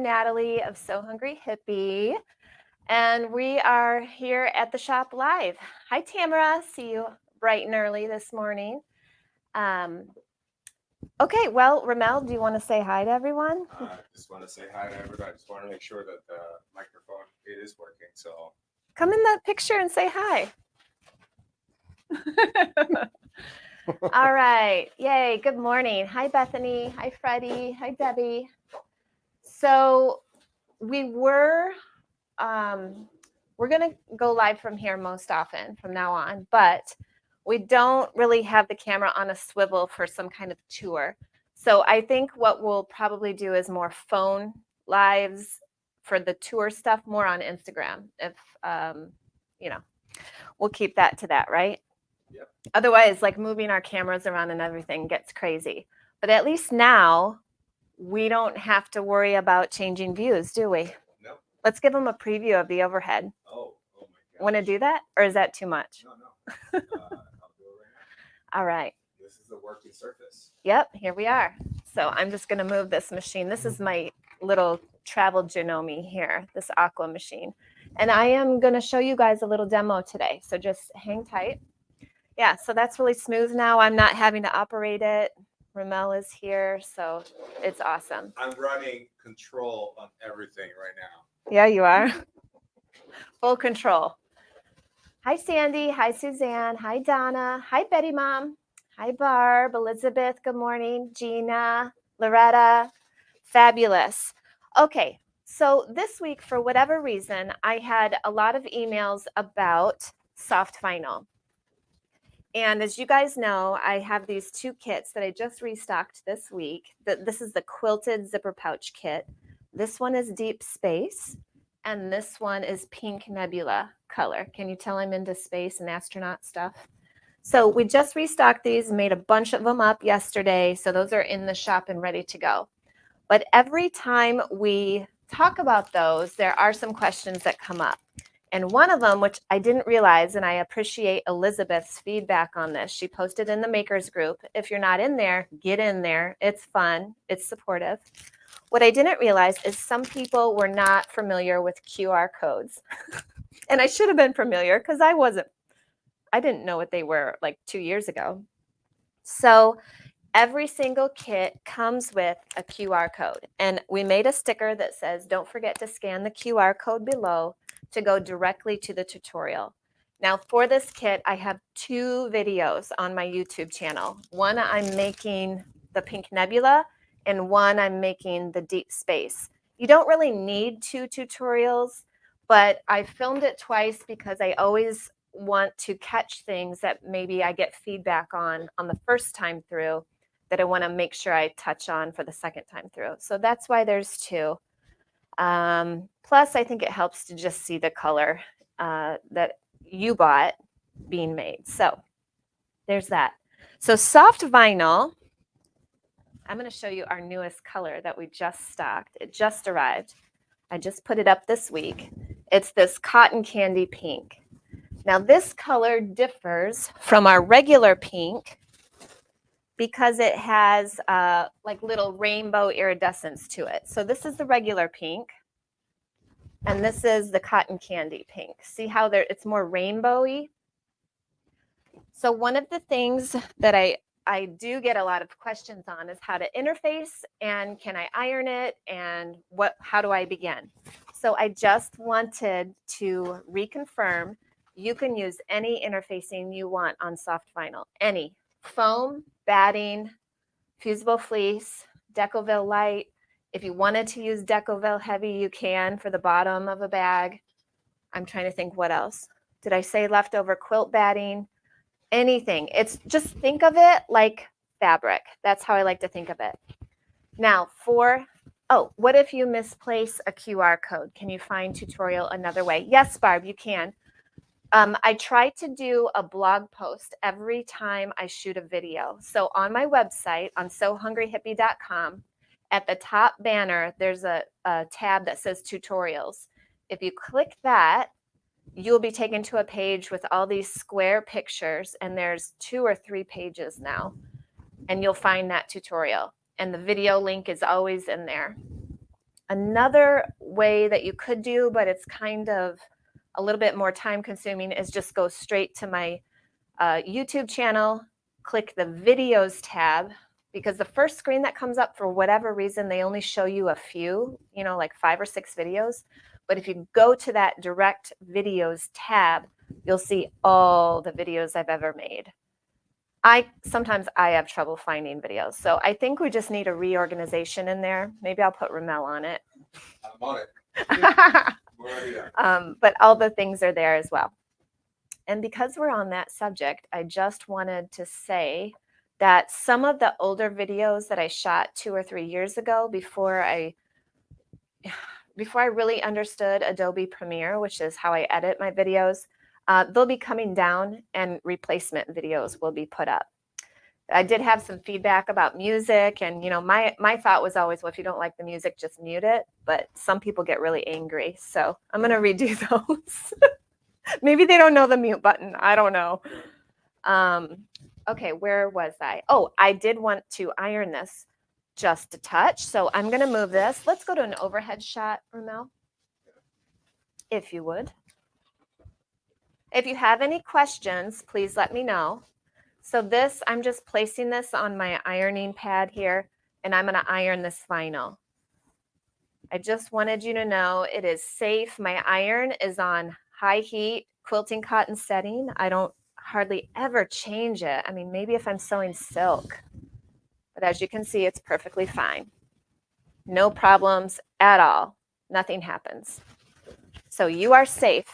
Natalie of Sewhungryhippie, and we are here at the shop live. Hi, Tamara. See you bright and early this morning. Okay, well, Ramel, do you want to say hi to everyone? I just want to say hi to everybody. I just want to make sure that the microphone it is working. So come in that picture and say hi. All right. Yay. Good morning. Hi, Bethany. Hi, Freddie. Hi, Debbie. So we're going to go live from here most often from now on, but we don't really have the camera on a swivel for some kind of tour. So I think what we'll probably do is more phone lives for the tour stuff, more on Instagram. If, we'll keep that to that, right? Yep. Otherwise, like moving our cameras around and everything gets crazy. But at least now we don't have to worry about changing views, do we? No. Let's give them a preview of the overhead. Oh my gosh. Want to do that? Or is that too much? No. I'll do it right now. All right. This is the working surface. Yep, here we are. So I'm just going to move this machine. This is my little travel Janome here, this Aqua machine. And I am going to show you guys a little demo today. So just hang tight. Yeah, so that's really smooth now. I'm not having to operate it. Ramel is here, so it's awesome. I'm running control on everything right now. Yeah, you are. Full control. Hi, Sandy. Hi, Suzanne. Hi, Donna. Hi, Betty Mom. Hi, Barb. Elizabeth, good morning. Gina, Loretta, fabulous. Okay, so this week, for whatever reason, I had a lot of emails about soft vinyl. And as you guys know, I have these two kits that I just restocked this week. This is the Quilted zipper pouch kit. This one is Deep Space, and this one is Pink Nebula color. Can you tell I'm into space and astronaut stuff? So we just restocked these, made a bunch of them up yesterday. So those are in the shop and ready to go. But every time we talk about those, there are some questions that come up. And one of them, which I didn't realize, and I appreciate Elizabeth's feedback on this. She posted in the makers group. If you're not in there, get in there. It's fun. It's supportive. What I didn't realize is some people were not familiar with QR codes. And I should have been familiar because I didn't know what they were like 2 years ago. So every single kit comes with a QR code. And we made a sticker that says, don't forget to scan the QR code below to go directly to the tutorial. Now for this kit, I have 2 videos on my YouTube channel. One I'm making the Pink Nebula, and one I'm making the Deep Space. You don't really need 2 tutorials, but I filmed it twice because I always want to catch things that maybe I get feedback on the first time through that I want to make sure I touch on for the second time through. So that's why there's 2. Plus, I think it helps to just see the color that you bought being made. So there's that. So soft vinyl, I'm going to show you our newest color that we just stocked. It just arrived. I just put it up this week. It's this cotton candy pink. Now this color differs from our regular pink because it has like little rainbow iridescence to it. So this is the regular pink, and this is the cotton candy pink. See how it's more rainbowy? So one of the things that I do get a lot of questions on is how to interface, and can I iron it, and how do I begin? So I just wanted to reconfirm you can use any interfacing you want on soft vinyl, any. Foam, batting, fusible fleece, Decoville light. If you wanted to use Decoville heavy, you can for the bottom of a bag. I'm trying to think what else. Did I say leftover quilt batting? Anything. It's just think of it like fabric. That's how I like to think of it. Now what if you misplace a QR code? Can you find tutorial another way? Yes, Barb, you can. I try to do a blog post every time I shoot a video. So on my website, on sewhungryhippie.com, at the top banner, there's a tab that says tutorials. If you click that, you'll be taken to a page with all these square pictures, and there's 2 or 3 pages now, and you'll find that tutorial. And the video link is always in there. Another way that you could do, but it's kind of a little bit more time consuming, is just go straight to my YouTube channel, click the videos tab, because the first screen that comes up, for whatever reason, they only show you a few, you know, like 5 or 6 videos. But if you go to that direct videos tab, you'll see all the videos I've ever made. Sometimes I have trouble finding videos. So I think we just need a reorganization in there. Maybe I'll put Ramel on it. I'm on it. We're already there. But all the things are there as well. And because we're on that subject, I just wanted to say that some of the older videos that I shot 2 or 3 years ago, before I really understood Adobe Premiere, which is how I edit my videos, they'll be coming down and replacement videos will be put up. I did have some feedback about music, and you know, my thought was always, well, if you don't like the music, just mute it. But some people get really angry, so I'm going to redo those. Maybe they don't know the mute button. I don't know. Okay, where was I? Oh, I did want to iron this just a touch. So I'm going to move this. Let's go to an overhead shot, Ramel, if you would. If you have any questions, please let me know. So this, I'm just placing this on my ironing pad here, and I'm going to iron this vinyl. I just wanted you to know it is safe. My iron is on high heat, quilting cotton setting. I don't hardly ever change it. I mean, maybe if I'm sewing silk, but as you can see, it's perfectly fine. No problems at all. Nothing happens. So you are safe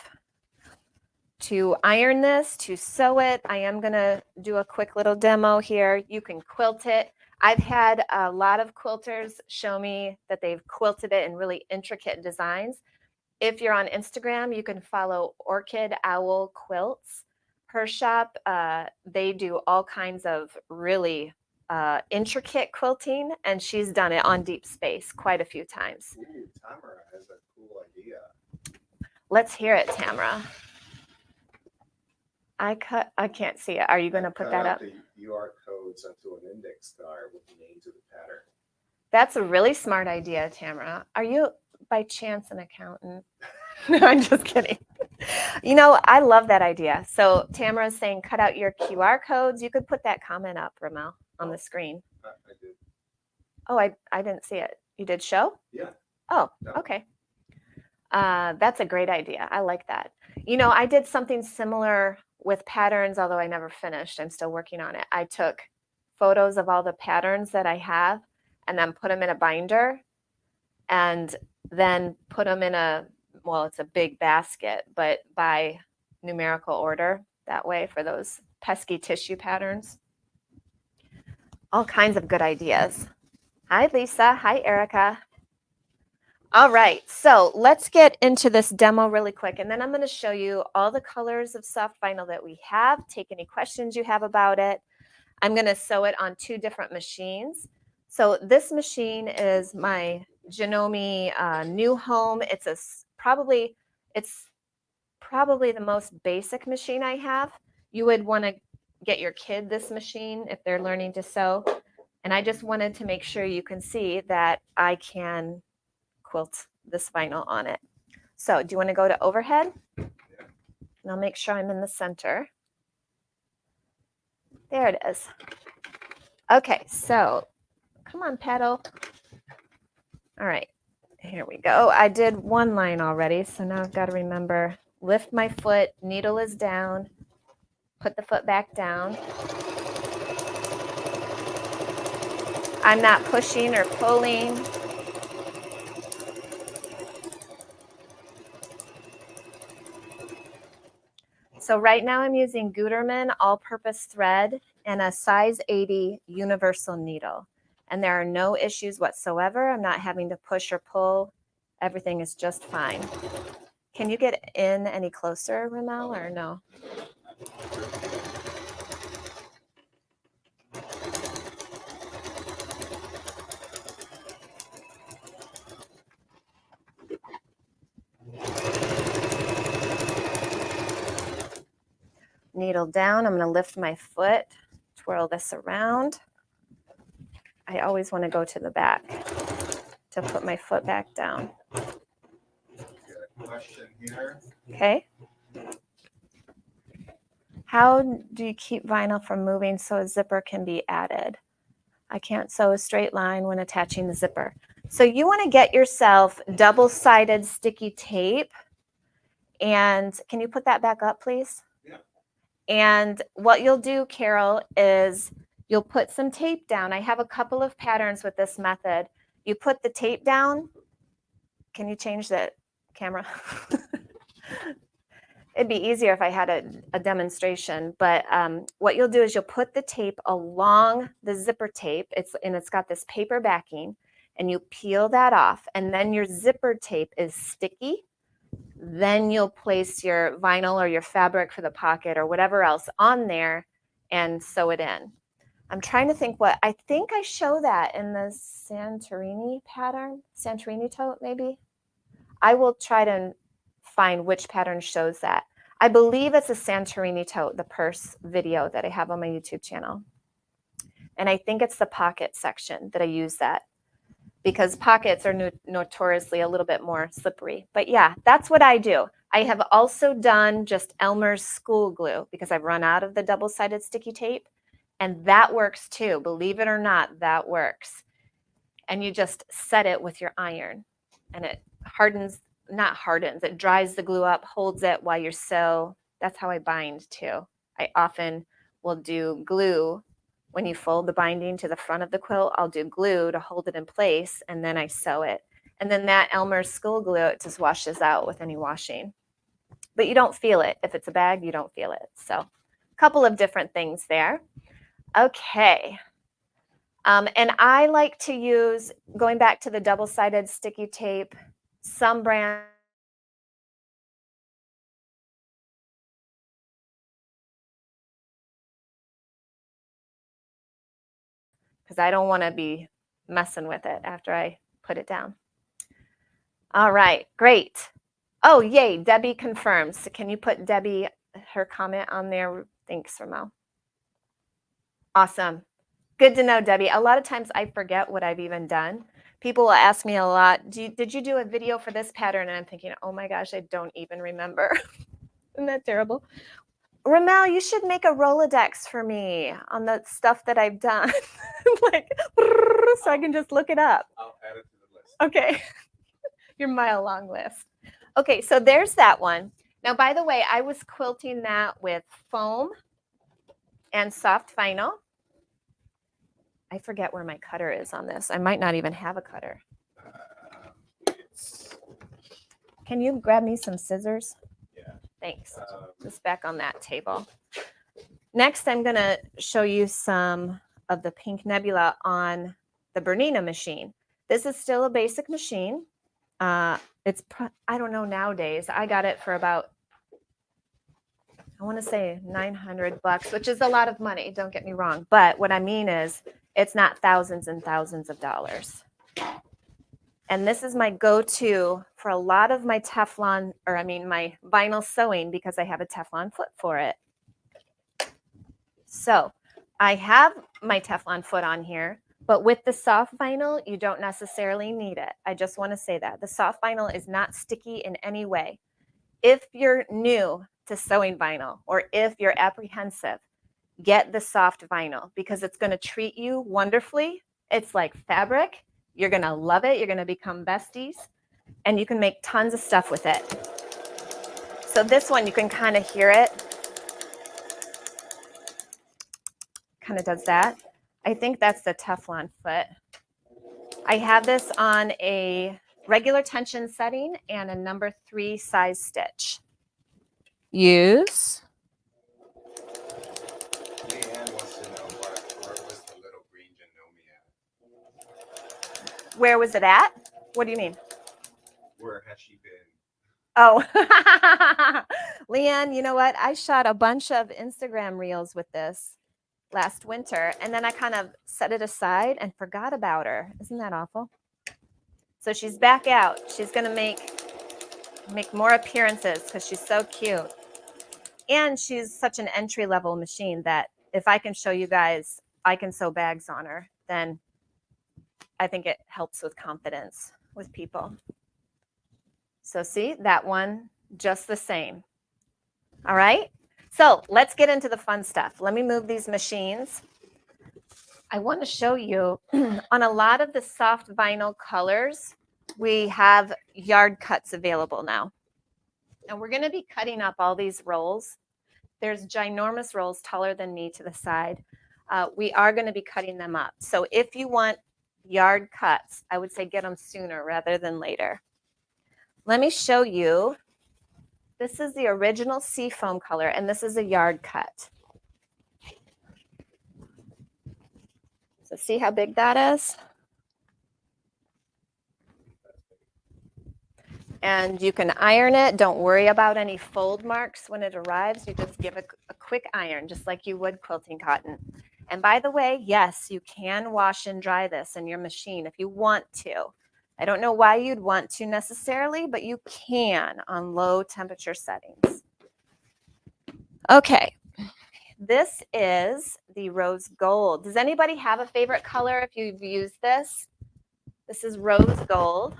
to iron this, to sew it. I am going to do a quick little demo here. You can quilt it. I've had a lot of quilters show me that they've quilted it in really intricate designs. If you're on Instagram, you can follow Orchid Owl Quilts. Her shop, they do all kinds of really intricate quilting, and she's done it on Deep Space quite a few times. Ooh, Tamara has a cool idea. Let's hear it, Tamara. I can't see it. Are you going to put that up? The UR codes onto an index card with the names of the pattern. That's a really smart idea, Tamara. Are you by chance an accountant? No, I'm just kidding. You know, I love that idea. So Tamara's saying cut out your QR codes. You could put that comment up, Ramel, on the screen. I did. Oh, I didn't see it. You did show? Yeah. Oh, No. okay. That's a great idea. I like that. You know, I did something similar with patterns, although I never finished. I'm still working on it. I took photos of all the patterns that I have and then put them in a binder and then put them in a, well, it's a big basket, but by numerical order that way for those pesky tissue patterns. All kinds of good ideas. Hi, Lisa. Hi, Erica. All right, so let's get into this demo really quick, and then I'm going to show you all the colors of soft vinyl that we have, take any questions you have about it. I'm going to sew it on 2 different machines. So this machine is my Janome New Home. It's probably the most basic machine I have. You would want to get your kid this machine if they're learning to sew. And I just wanted to make sure you can see that I can quilt this vinyl on it. So do you want to go to overhead? Yeah. And I'll make sure I'm in the center. There it is. Okay, so come on, pedal. All right, here we go. I did 1 line already, so now I've got to remember, lift my foot, needle is down, put the foot back down. I'm not pushing or pulling. So right now I'm using Gutermann all-purpose thread and a size 80 universal needle. And there are no issues whatsoever. I'm not having to push or pull. Everything is just fine. Can you get in any closer, Ramel, or no? Needle down. I'm going to lift my foot, twirl this around. I always want to go to the back. to put my foot back down. Good question here. Okay. How do you keep vinyl from moving so a zipper can be added? I can't sew a straight line when attaching the zipper. So you want to get yourself double-sided sticky tape. And can you put that back up, please? Yeah. And what you'll do, Carol, is you'll put some tape down. I have a couple of patterns with this method. You put the tape down. Can you change the camera? It'd be easier if I had a demonstration, but what you'll do is you'll put the tape along the zipper tape. It's got this paper backing, and you peel that off, and then your zipper tape is sticky. Then you'll place your vinyl or your fabric for the pocket or whatever else on there and sew it in. I'm trying to think I think I show that in the Santorini pattern, Santorini tote maybe. I will try to find which pattern shows that. I believe it's a Santorini tote, the purse video that I have on my YouTube channel. And I think it's the pocket section that I use that, because pockets are notoriously a little bit more slippery. But yeah, that's what I do. I have also done just Elmer's school glue because I've run out of the double-sided sticky tape. And that works too. Believe it or not, that works. And you just set it with your iron. And it it dries the glue up, holds it while you sew. That's how I bind too. I often will do glue. When you fold the binding to the front of the quilt, I'll do glue to hold it in place, and then I sew it. And then that Elmer's school glue, it just washes out with any washing. But you don't feel it. If it's a bag, you don't feel it. So a couple of different things there. Okay. And I like to use, going back to the double-sided sticky tape, some brand because I don't want to be messing with it after I put it down. All right, great. Oh, yay, Debbie confirms. So can you put Debbie, her comment on there? Thanks, Ramel. Awesome. Good to know, Debbie. A lot of times I forget what I've even done. People will ask me a lot, did you do a video for this pattern? And I'm thinking, oh my gosh, I don't even remember. Isn't that terrible? Ramel, you should make a Rolodex for me on the stuff that I've done. Like, so I can just look it up. I'll add it to the list. Okay. Your mile-long list. Okay, so there's that one. Now, by the way, I was quilting that with foam and soft vinyl. I forget where my cutter is on this. I might not even have a cutter. Can you grab me some scissors? Yeah. Thanks. Just back on that table. Next, I'm going to show you some of the pink Nebula on the Bernina machine. This is still a basic machine. It's, I don't know nowadays. I got it for about, I want to say $900, which is a lot of money. Don't get me wrong. But what I mean is it's not thousands and thousands of dollars. And this is my go-to for a lot of my Teflon, my vinyl sewing, because I have a Teflon foot for it. So I have my Teflon foot on here, but with the soft vinyl, you don't necessarily need it. I just want to say that. The soft vinyl is not sticky in any way. If you're new to sewing vinyl, or if you're apprehensive, get the soft vinyl because it's going to treat you wonderfully. It's like fabric. You're going to love it. You're going to become besties, and you can make tons of stuff with it. So this one, you can kind of hear it. Kind of does that. I think that's the Teflon foot. I have this on a regular tension setting and a number 3 size stitch. Use. Leanne wants to know where was the little green Janome at? Where was it at? What do you mean? Where has she been? Oh, Leanne, you know what? I shot a bunch of Instagram reels with this last winter, and then I kind of set it aside and forgot about her. Isn't that awful? So she's back out. She's going to make more appearances because she's so cute. And she's such an entry-level machine that if I can show you guys I can sew bags on her, then I think it helps with confidence with people. So see, that one, just the same. All right, so let's get into the fun stuff. Let me move these machines. I want to show you on a lot of the soft vinyl colors, we have yard cuts available now. And we're going to be cutting up all these rolls. There's ginormous rolls taller than me to the side. We are going to be cutting them up. So if you want yard cuts, I would say get them sooner rather than later. Let me show you. This is the original seafoam color, and this is a yard cut. So see how big that is? And you can iron it. Don't worry about any fold marks when it arrives. You just give it a quick iron, just like you would quilting cotton. And by the way, yes, you can wash and dry this in your machine if you want to. I don't know why you'd want to necessarily, but you can on low temperature settings. Okay, this is the rose gold. Does anybody have a favorite color if you've used this? This is rose gold.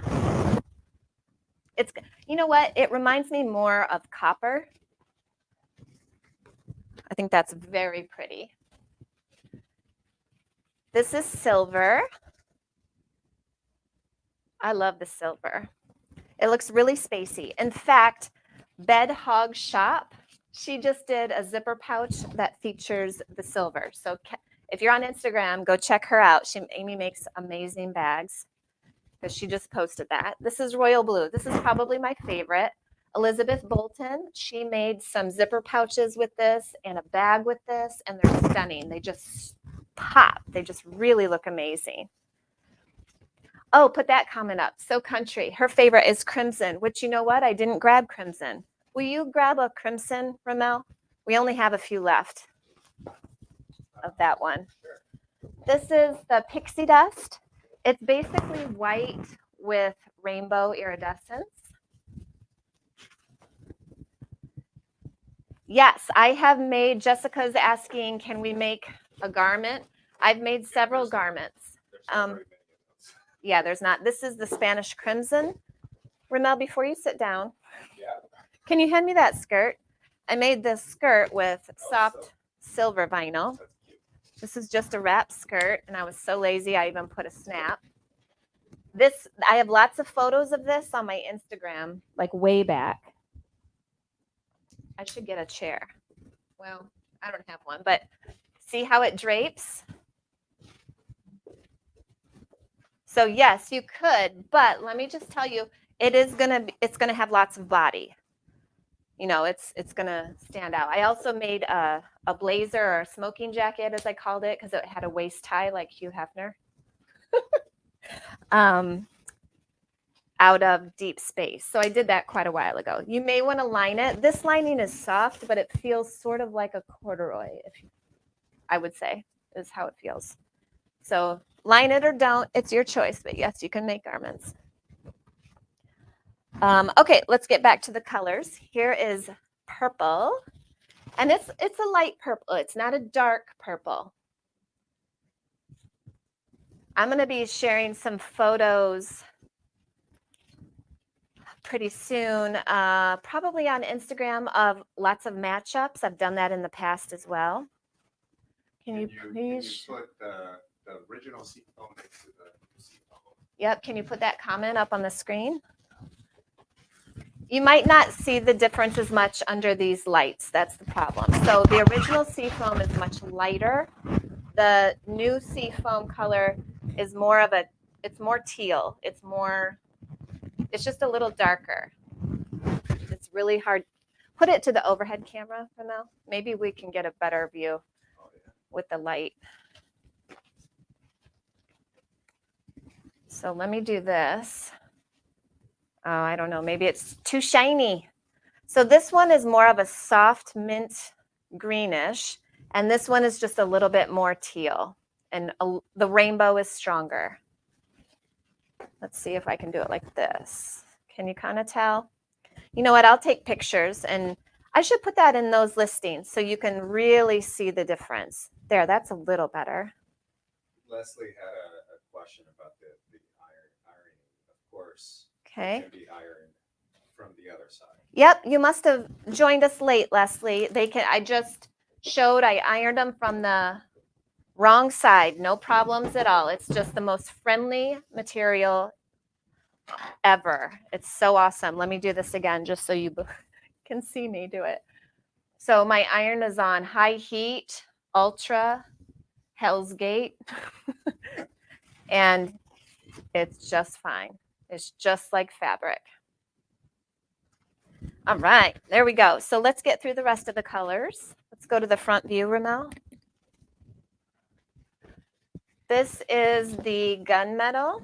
It's, you know what? It reminds me more of copper. I think that's very pretty. This is silver. I love the silver. It looks really spacey. In fact, Bed Hog Shop, she just did a zipper pouch that features the silver. So if you're on Instagram, go check her out. Amy makes amazing bags because she just posted that. This is royal blue. This is probably my favorite. Elizabeth Bolton, she made some zipper pouches with this and a bag with this, and they're stunning. They just pop. They just really look amazing. Oh, put that comment up. So country. Her favorite is crimson, which you know what? I didn't grab crimson. Will you grab a crimson, Ramel? We only have a few left of that one. This is the pixie dust. It's basically white with rainbow iridescence. Yes, I have made, Jessica's asking, can we make a garment? I've made several garments. Yeah, there's not. This is the Spanish crimson. Ramel, before you sit down, can you hand me that skirt? I made this skirt with soft silver vinyl. This is just a wrap skirt, and I was so lazy I even put a snap. This, I have lots of photos of this on my Instagram, like way back. I should get a chair. Well, I don't have one, but see how it drapes? So yes, you could, but let me just tell you, it's gonna have lots of body. You know, it's gonna stand out. I also made a blazer or a smoking jacket, as I called it, because it had a waist tie like Hugh Hefner. Out of deep space. So I did that quite a while ago. You may want to line it. This lining is soft, but it feels sort of like a corduroy, I would say, is how it feels. So line it or don't. It's your choice, but yes, you can make garments. Okay, let's get back to the colors. Here is purple, and it's a light purple. It's not a dark purple. I'm going to be sharing some photos pretty soon, probably on Instagram, of lots of matchups. I've done that in the past as well. Can you please put the original seafoam next to the seafoam? Yep. Can you put that comment up on the screen? You might not see the difference as much under these lights. That's the problem. So the original seafoam is much lighter. The new seafoam color is more of a, it's more teal. It's just a little darker. It's really hard. Put it to the overhead camera for now. Maybe we can get a better view with the light. So let me do this. Oh, I don't know. Maybe it's too shiny. So this one is more of a soft mint greenish, and this one is just a little bit more teal, and the rainbow is stronger. Let's see if I can do it like this. Can you kind of tell? You know what? I'll take pictures, and I should put that in those listings so you can really see the difference. There, that's a little better. Leslie had a question about the reverse. Okay. It can be ironed from the other side. Yep, you must have joined us late, Leslie. I just showed I ironed them from the wrong side. No problems at all. It's just the most friendly material ever. It's so awesome. Let me do this again just so you can see me do it. So my iron is on high heat, ultra, Hell's Gate, and it's just fine. It's just like fabric. All right, there we go. So let's get through the rest of the colors. Let's go to the front view, Ramel. This is the gunmetal.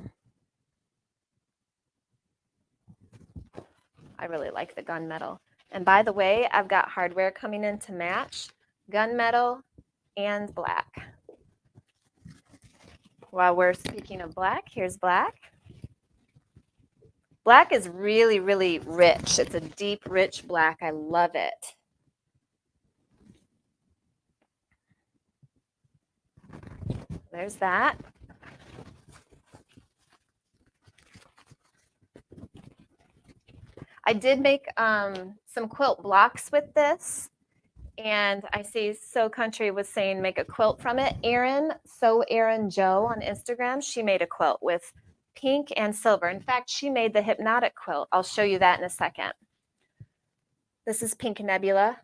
I really like the gunmetal. And by the way, I've got hardware coming in to match gunmetal and black. While we're speaking of black, here's black. Black is really, really rich. It's a deep, rich black. I love it. There's that. I did make some quilt blocks with this, and I see So Country was saying make a quilt from it. Erin Joe on Instagram, she made a quilt with pink and silver. In fact, she made the Hypnotic Quilt. I'll show you that in a second. This is Pink Nebula.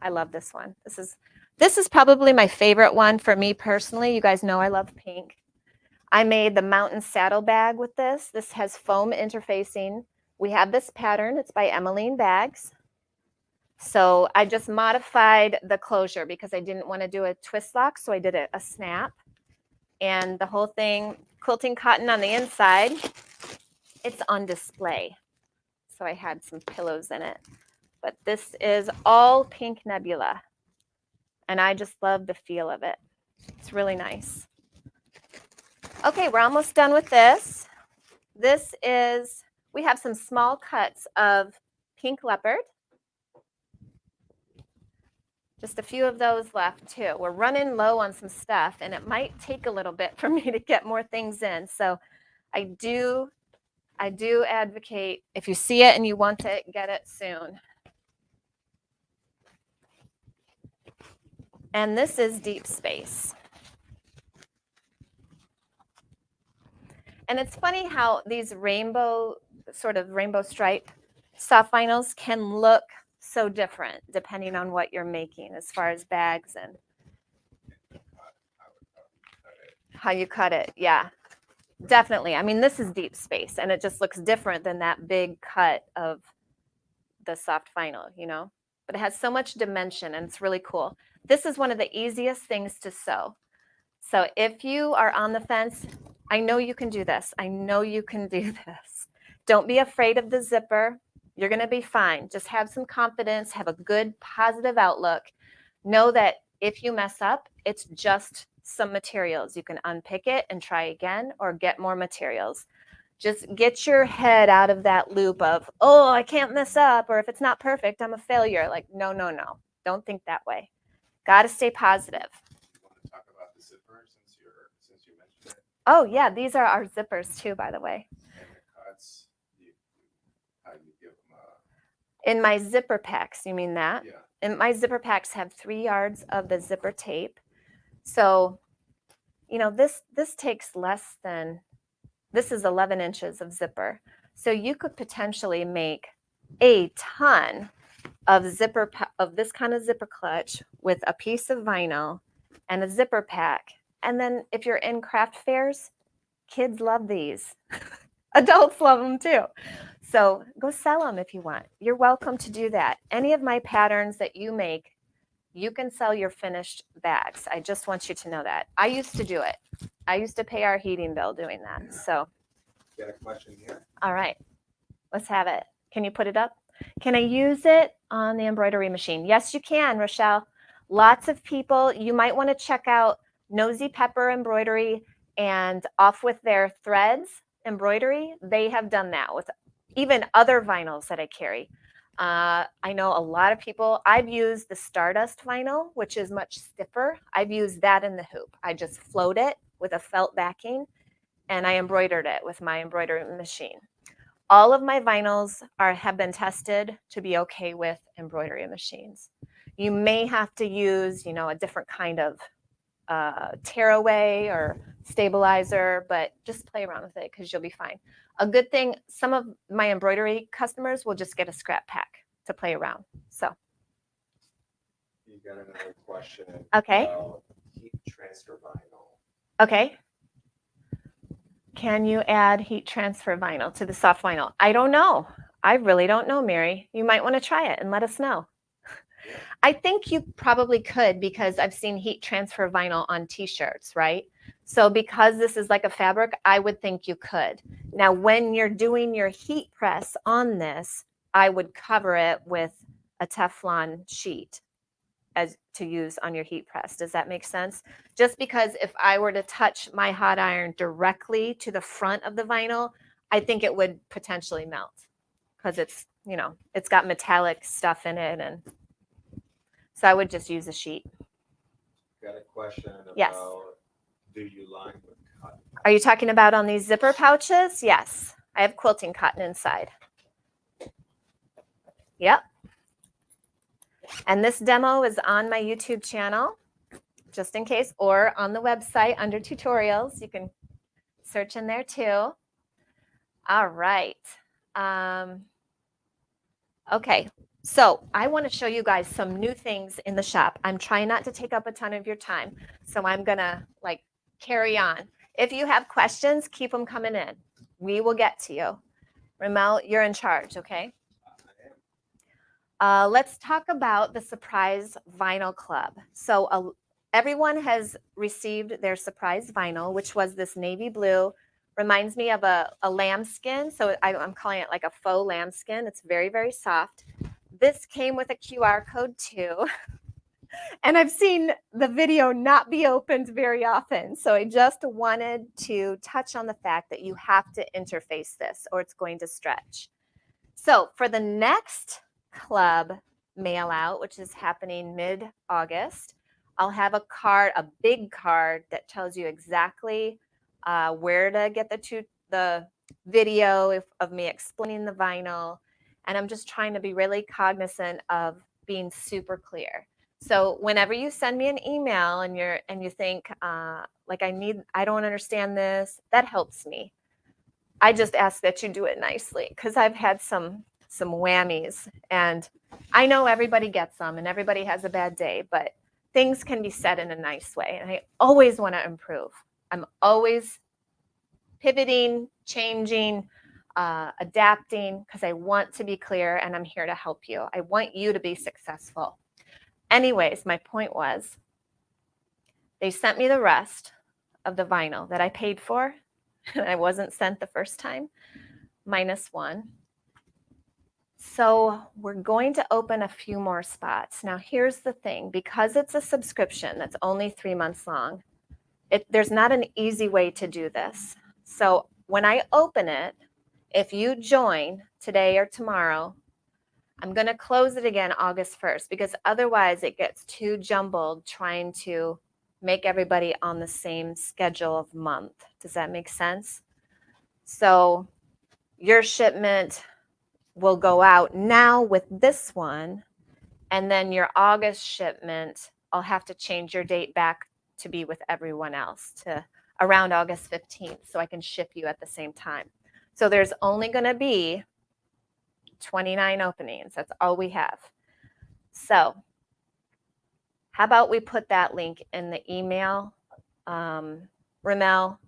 I love this one. This is probably my favorite one for me personally. You guys know I love pink. I made the mountain saddle bag with this. This has foam interfacing. We have this pattern. It's by Emmeline Bags. So I just modified the closure because I didn't want to do a twist lock, so I did a snap. And the whole thing, quilting cotton on the inside, it's on display. So I had some pillows in it. But this is all Pink Nebula. And I just love the feel of it. It's really nice. Okay, we're almost done with this. We have some small cuts of pink leopard. Just a few of those left too. We're running low on some stuff, and it might take a little bit for me to get more things in. So I do advocate, if you see it and you want it, get it soon. And this is Deep Space. And it's funny how these rainbow stripe soft vinyls can look so different depending on what you're making as far as bags and how you cut it. Yeah, definitely. I mean, this is Deep Space, and it just looks different than that big cut of the soft vinyl, you know, but it has so much dimension and it's really cool. This is one of the easiest things to sew. So if you are on the fence, I know you can do this. I know you can do this. Don't be afraid of the zipper. You're going to be fine. Just have some confidence, have a good positive outlook. Know that if you mess up, it's just some materials. You can unpick it and try again or get more materials. Just get your head out of that loop of, oh, I can't mess up, or if it's not perfect, I'm a failure. Like, no. Don't think that way. Got to stay positive. You want to talk about the zipper since you mentioned it? Oh, yeah, these are our zippers too, by the way. And the cuts, how you give them In my zipper packs, you mean that? Yeah. And my zipper packs have 3 yards of the zipper tape. So, you know, this takes less than, this is 11 inches of zipper. So you could potentially make a ton of this kind of zipper clutch with a piece of vinyl and a zipper pack. And then if you're in craft fairs, kids love these. Adults love them too. So go sell them if you want. You're welcome to do that. Any of my patterns that you make, you can sell your finished bags. I just want you to know that. I used to do it. I used to pay our heating bill doing that. Yeah. So. Got a question here? All right. Let's have it. Can you put it up? Can I use it on the embroidery machine? Yes, you can, Rochelle. Lots of people, you might want to check out Nosy Pepper Embroidery and Off With Their Threads Embroidery. They have done that with even other vinyls that I carry. I know a lot of people, I've used the Stardust vinyl, which is much stiffer. I've used that in the hoop. I just float it with a felt backing and I embroidered it with my embroidery machine. All of my vinyls have been tested to be okay with embroidery machines. You may have to use, a different kind of tearaway or stabilizer, but just play around with it because you'll be fine. A good thing, some of my embroidery customers will just get a scrap pack to play around. So. You got another question. Okay. About heat transfer vinyl. Okay. Can you add heat transfer vinyl to the soft vinyl? I don't know. I really don't know, Mary. You might want to try it and let us know. Yeah. I think you probably could because I've seen heat transfer vinyl on t-shirts, right? So because this is like a fabric, I would think you could. Now, when you're doing your heat press on this, I would cover it with a Teflon sheet as to use on your heat press. Does that make sense? Just because if I were to touch my hot iron directly to the front of the vinyl, I think it would potentially melt because it's, it's got metallic stuff in it. And so I would just use a sheet. Got a question about, yes. Do you line with cotton? Are you talking about on these zipper pouches? Yes. I have quilting cotton inside. Yep. And this demo is on my YouTube channel, just in case, or on the website under tutorials. You can search in there too. All right. Okay. So I want to show you guys some new things in the shop. I'm trying not to take up a ton of your time, so I'm going to carry on. If you have questions, keep them coming in. We will get to you. Ramel, you're in charge, okay? Let's talk about the Surprise Vinyl Club. So everyone has received their surprise vinyl, which was this navy blue. Reminds me of a lambskin. So I'm calling it like a faux lambskin. It's very, very soft. This came with a QR code too. And I've seen the video not be opened very often. So I just wanted to touch on the fact that you have to interface this or it's going to stretch. So for the next club mail out, which is happening mid-August, I'll have a card, a big card that tells you exactly where to get the video of me explaining the vinyl. And I'm just trying to be really cognizant of being super clear. So whenever you send me an email and you think I don't understand this, that helps me. I just ask that you do it nicely because I've had some whammies, and I know everybody gets them and everybody has a bad day, but things can be said in a nice way. And I always want to improve. I'm always pivoting, changing, adapting because I want to be clear and I'm here to help you. I want you to be successful. Anyways, my point was they sent me the rest of the vinyl that I paid for and I wasn't sent the first time, -1. So we're going to open a few more spots. Now, here's the thing. Because it's a subscription that's only 3 months long, there's not an easy way to do this. So when I open it, if you join today or tomorrow, I'm going to close it again August 1st because otherwise it gets too jumbled trying to make everybody on the same schedule of month. Does that make sense? So your shipment will go out now with this one, and then your August shipment, I'll have to change your date back to be with everyone else to around August 15th so I can ship you at the same time. So there's only going to be 29 openings. That's all we have. So how about we put that link in the email, Ramel,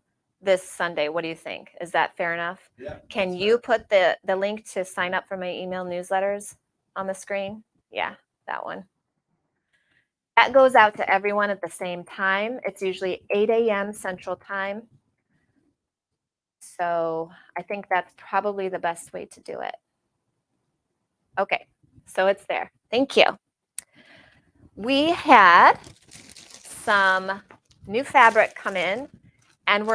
this Sunday? What do you think? Is that fair enough? Yeah. Can you put the link to sign up for my email newsletters on the screen? Yeah, that one. That goes out to everyone at the same time. It's usually 8 a.m. Central Time. So I think that's probably the best way to do it. Okay, so it's there. Thank you. We had some new fabric come in, and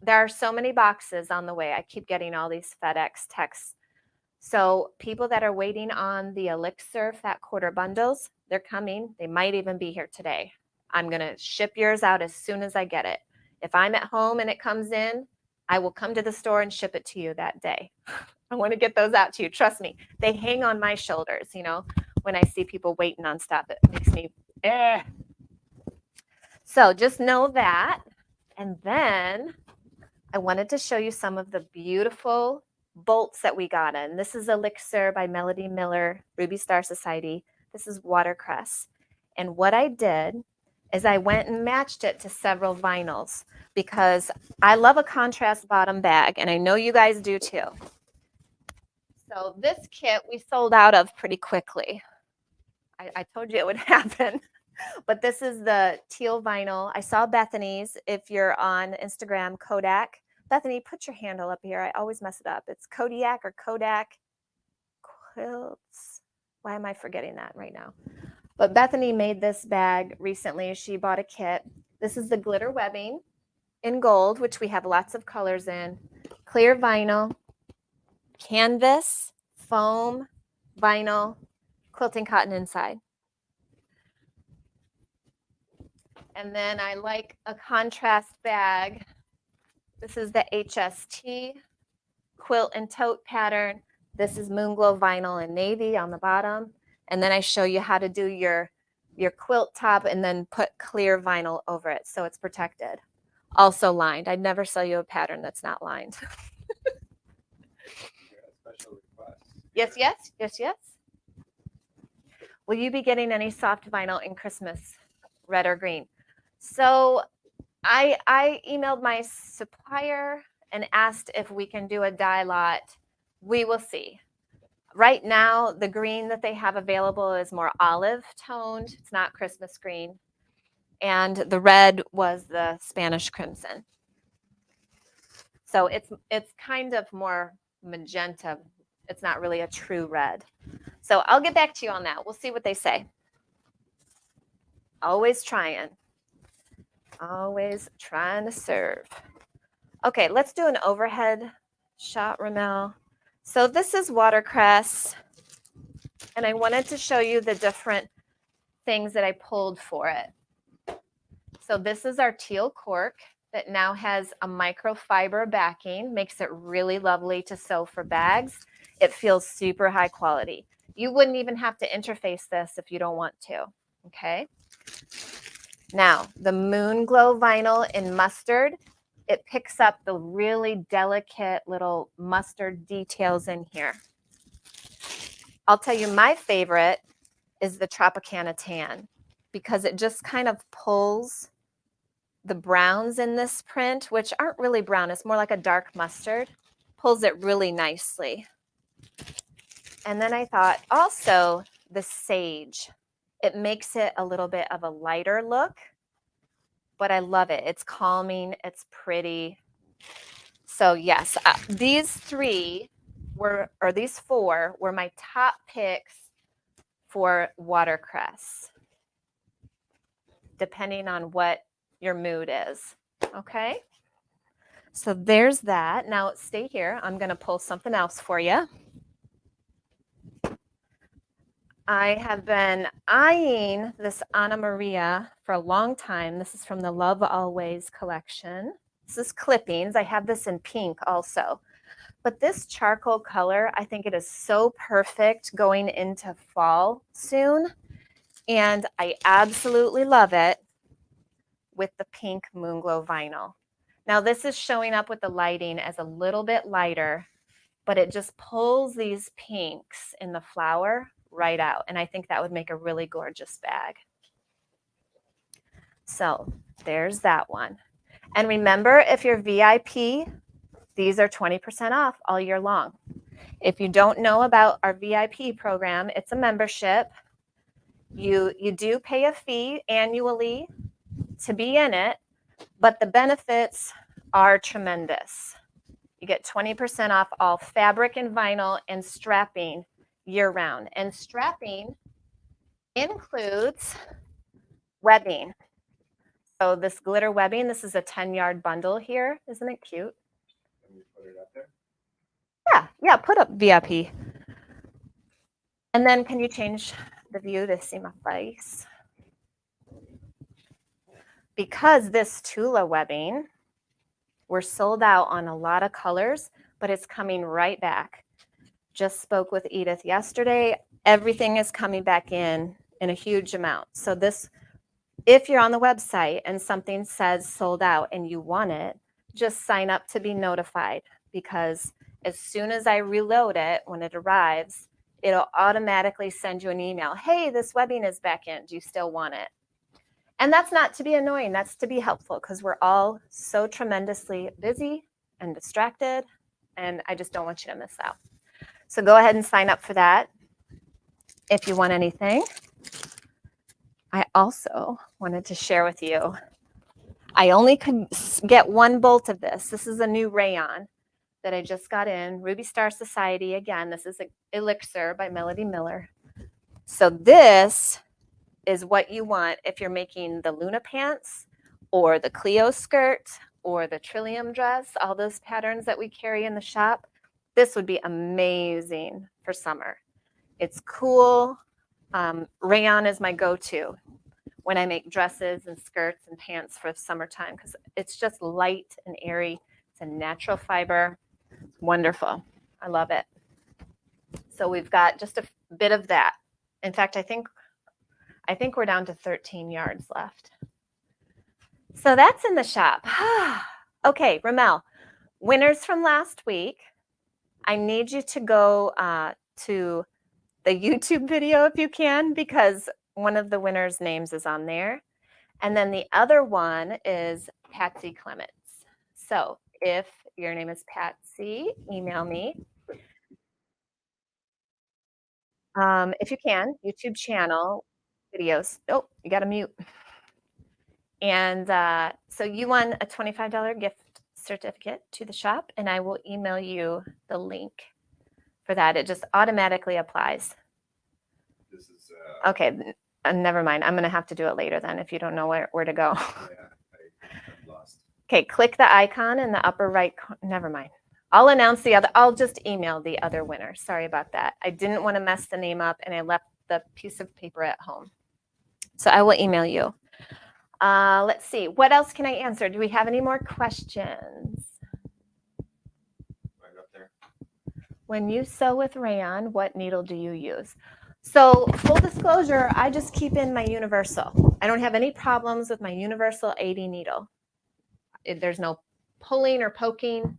there are so many boxes on the way. I keep getting all these FedEx texts. So people that are waiting on the Elixir Fat Quarter bundles, they're coming. They might even be here today. I'm going to ship yours out as soon as I get it. If I'm at home and it comes in, I will come to the store and ship it to you that day. I want to get those out to you. Trust me, they hang on my shoulders. You know, when I see people waiting on stuff, it makes me, eh. So just know that. And then I wanted to show you some of the beautiful bolts that we got in. This is Elixir by Melody Miller, Ruby Star Society. This is watercress. And what I did is I went and matched it to several vinyls because I love a contrast bottom bag, and I know you guys do too. So this kit we sold out of pretty quickly. I told you it would happen. But this is the teal vinyl. I saw Bethany's. If you're on Instagram, Kodak. Bethany, put your handle up here. I always mess it up. It's Kodiak or Kodak Quilts. Why am I forgetting that right now? But Bethany made this bag recently. She bought a kit. This is the glitter webbing in gold, which we have lots of colors in. Clear vinyl, canvas, foam, vinyl, quilting cotton inside. And then I like a contrast bag. This is the HST quilt and tote pattern. This is Moonglow vinyl and navy on the bottom. And then I show you how to do your quilt top and then put clear vinyl over it so it's protected. Also lined. I'd never sell you a pattern that's not lined. Yes, yes, yes, yes. Will you be getting any soft vinyl in Christmas, red or green? So I emailed my supplier and asked if we can do a dye lot. We will see. Right now, the green that they have available is more olive toned. It's not Christmas green. And the red was the Spanish crimson. So it's kind of more magenta. It's not really a true red. So I'll get back to you on that. We'll see what they say. Always trying. Always trying to serve. Okay, let's do an overhead shot, Ramel. So this is watercress, and I wanted to show you the different things that I pulled for it. So this is our teal cork that now has a microfiber backing, makes it really lovely to sew for bags. It feels super high quality. You wouldn't even have to interface this if you don't want to, okay? Now, the Moonglow vinyl in mustard, it picks up the really delicate little mustard details in here. I'll tell you my favorite is the Tropicana tan because it just kind of pulls the browns in this print, which aren't really brown, it's more like a dark mustard, pulls it really nicely. And then I thought also the sage, it makes it a little bit of a lighter look, but I love it. It's calming, it's pretty. So yes, these four were my top picks for watercress, depending on what your mood is, okay? So there's that. Now stay here. I'm gonna pull something else for you. I have been eyeing this Anna Maria for a long time. This is from the Love Always collection. This is clippings. I have this in pink also. But this charcoal color, I think it is so perfect going into fall soon. And I absolutely love it with the pink Moonglow vinyl. Now this is showing up with the lighting as a little bit lighter, but it just pulls these pinks in the flower right out. And I think that would make a really gorgeous bag. So there's that one. And remember, if you're VIP, these are 20% off all year long. If you don't know about our VIP program, it's a membership. You do pay a fee annually to be in it, but the benefits are tremendous. You get 20% off all fabric and vinyl and strapping year round. And strapping includes webbing. So this glitter webbing, this is a 10-yard bundle here. Isn't it cute? Can you put it up there? Yeah, put up VIP. And then can you change the view to see my face? Because this Tula webbing We're sold out on a lot of colors, but it's coming right back. Just spoke with Edith yesterday. Everything is coming back in a huge amount. So this, if you're on the website and something says sold out and you want it, just sign up to be notified, because as soon as I reload it, when it arrives, it'll automatically send you an email. Hey, this webbing is back in. Do you still want it? And that's not to be annoying. That's to be helpful, because we're all so tremendously busy and distracted, and I just don't want you to miss out. So go ahead and sign up for that if you want anything. I also wanted to share with you, I only could get one bolt of this. This is a new Rayon that I just got in, Ruby Star Society. Again, this is Elixir by Melody Miller. So this is what you want if you're making the Luna pants or the Cleo skirt or the Trillium dress, all those patterns that we carry in the shop. This would be amazing for summer. It's cool. Rayon is my go-to when I make dresses and skirts and pants for summertime, because it's just light and airy. It's a natural fiber. It's wonderful. I love it. So we've got just a bit of that. In fact, I think we're down to 13 yards left. So that's in the shop. Okay, Ramel, winners from last week. I need you to go to the YouTube video if you can, because one of the winners' names is on there. And then the other one is Patsy Clements. So if your name is Patsy, email me. If you can, YouTube channel videos. Oh, you got to mute. And so you won a $25 gift certificate to the shop, and I will email you the link for that. It just automatically applies. This is okay. Never mind. I'm going to have to do it later then if you don't know where to go. Yeah, I'm lost. Okay, click the icon in the upper right. Never mind. I'll announce the other. I'll just email the other winner. Sorry about that. I didn't want to mess the name up, and I left the piece of paper at home. So I will email you. Let's see. What else can I answer? Do we have any more questions? Right up there. When you sew with Rayon, what needle do you use? So full disclosure, I just keep in my universal. I don't have any problems with my universal 80 needle. There's no pulling or poking.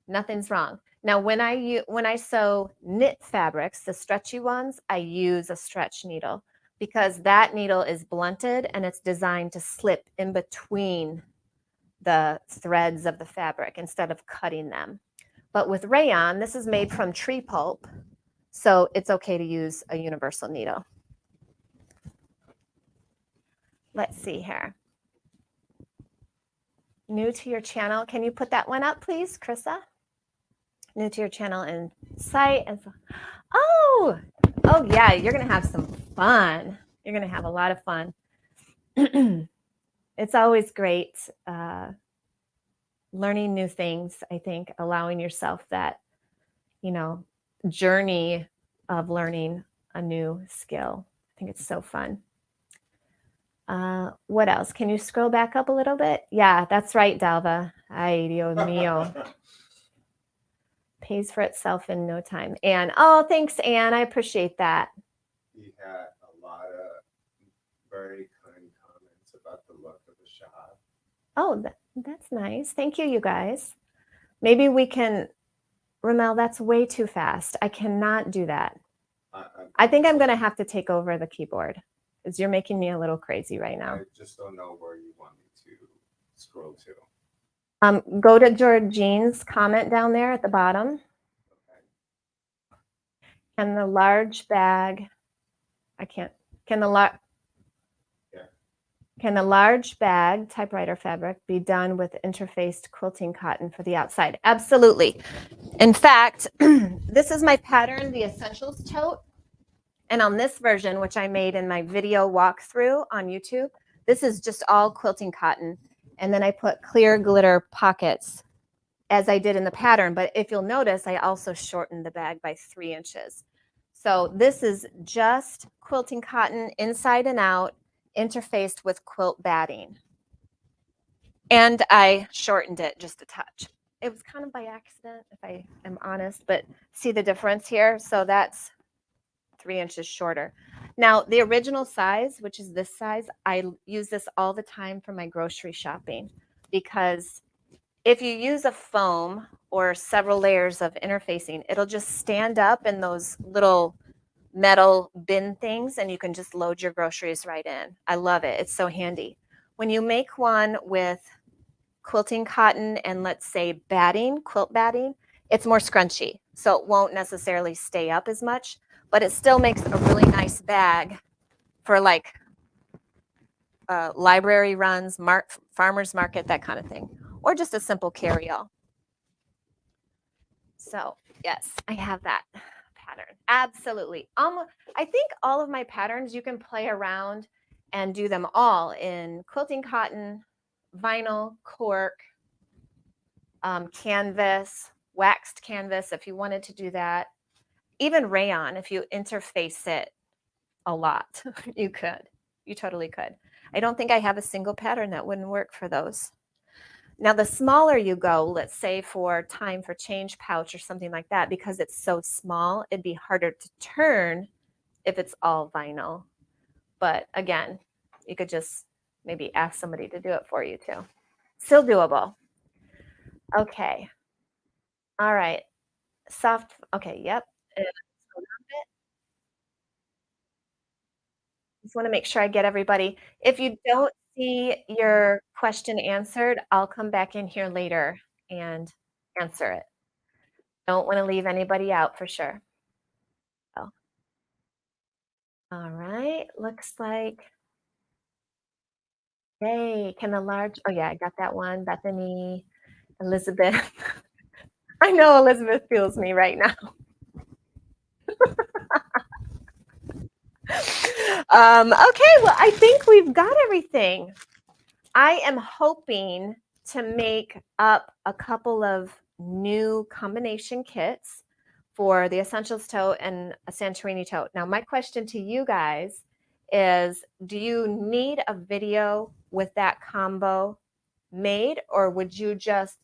Nothing's wrong. Now, when I sew knit fabrics, the stretchy ones, I use a stretch needle, because that needle is blunted and it's designed to slip in between the threads of the fabric instead of cutting them. But with Rayon, this is made from tree pulp, so it's okay to use a universal needle. Let's see here. New to your channel. Can you put that one up, please, Krissa? New to your channel and site. And so, oh yeah, you're going to have some fun. You're going to have a lot of fun. It's always great learning new things, I think, allowing yourself that, journey of learning a new skill. I think it's so fun. What else? Can you scroll back up a little bit? Yeah, that's right, Dalva. Ay, Dios mío. Pays for itself in no time. Anne, oh, thanks, Anne. I appreciate that. He had a lot of very kind comments about the look of the shop. Oh, that's nice. Thank you, you guys. Maybe we can, Ramel, that's way too fast. I cannot do that. I think I'm going to have to take over the keyboard, because you're making me a little crazy right now. I just don't know where you want me to scroll to. Go to Georgine's comment down there at the bottom. Okay. And the large bag, can the large bag typewriter fabric be done with interfaced quilting cotton for the outside? Absolutely. In fact, this is my pattern, the Essentials Tote. And on this version, which I made in my video walkthrough on YouTube, this is just all quilting cotton. And then I put clear glitter pockets as I did in the pattern. But if you'll notice, I also shortened the bag by 3 inches. So this is just quilting cotton inside and out, interfaced with quilt batting. And I shortened it just a touch. It was kind of by accident, if I am honest, but see the difference here? So that's 3 inches shorter. Now, the original size, which is this size, I use this all the time for my grocery shopping because if you use a foam or several layers of interfacing, it'll just stand up in those little metal bin things and you can just load your groceries right in. I love it. It's so handy. When you make one with quilting cotton and let's say batting, quilt batting, it's more scrunchy. So it won't necessarily stay up as much, but it still makes a really nice bag for like library runs, farmer's market, that kind of thing, or just a simple carry-all. So yes, I have that pattern. Absolutely. I think all of my patterns, you can play around and do them all in quilting cotton, vinyl, cork, canvas, waxed canvas, if you wanted to do that. Even rayon, if you interface it a lot, you could. You totally could. I don't think I have a single pattern that wouldn't work for those. Now, the smaller you go, let's say for time for change pouch or something like that, because it's so small, it'd be harder to turn if it's all vinyl. But again, you could just maybe ask somebody to do it for you too. Still doable. Okay. All right. Soft. Okay. Yep. And just want to make sure I get everybody. If you don't see your question answered, I'll come back in here later and answer it. Don't want to leave anybody out for sure. Oh, all right. Looks like, hey, can the large, oh yeah, I got that one. Bethany, Elizabeth. I know Elizabeth feels me right now. Okay, well, I think we've got everything. I am hoping to make up a couple of new combination kits for the Essentials Tote and a Santorini Tote. Now, my question to you guys is, do you need a video with that combo made, or would you just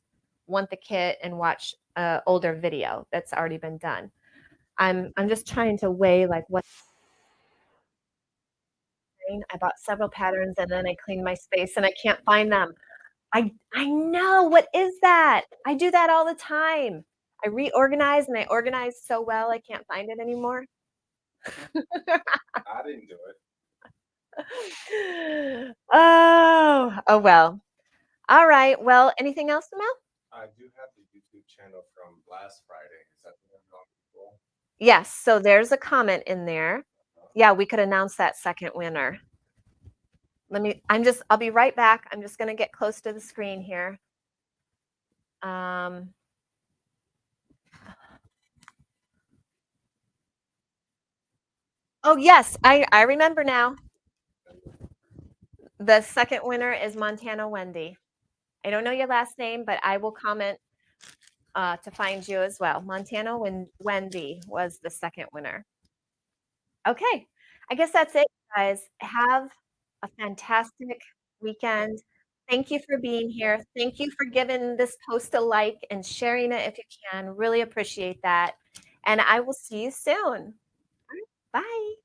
want the kit and watch an older video that's already been done? I'm just trying to weigh like what I bought several patterns and then I cleaned my space and I can't find them. I know, what is that? I do that all the time. I reorganize and I organize so well I can't find it anymore. I didn't do it. Oh well. All right. Well, anything else, Mel? I do have the YouTube channel from last Friday. Is that the one on people? Yes. So there's a comment in there. Yeah, we could announce that second winner. I'll be right back. I'm just going to get close to the screen here. Oh, yes, I remember now. The second winner is Montana Wendy. I don't know your last name, but I will comment to find you as well. Montana Wendy was the second winner. Okay, I guess that's it, guys. Have a fantastic weekend. Thank you for being here. Thank you for giving this post a like and sharing it if you can. Really appreciate that. And I will see you soon. Bye.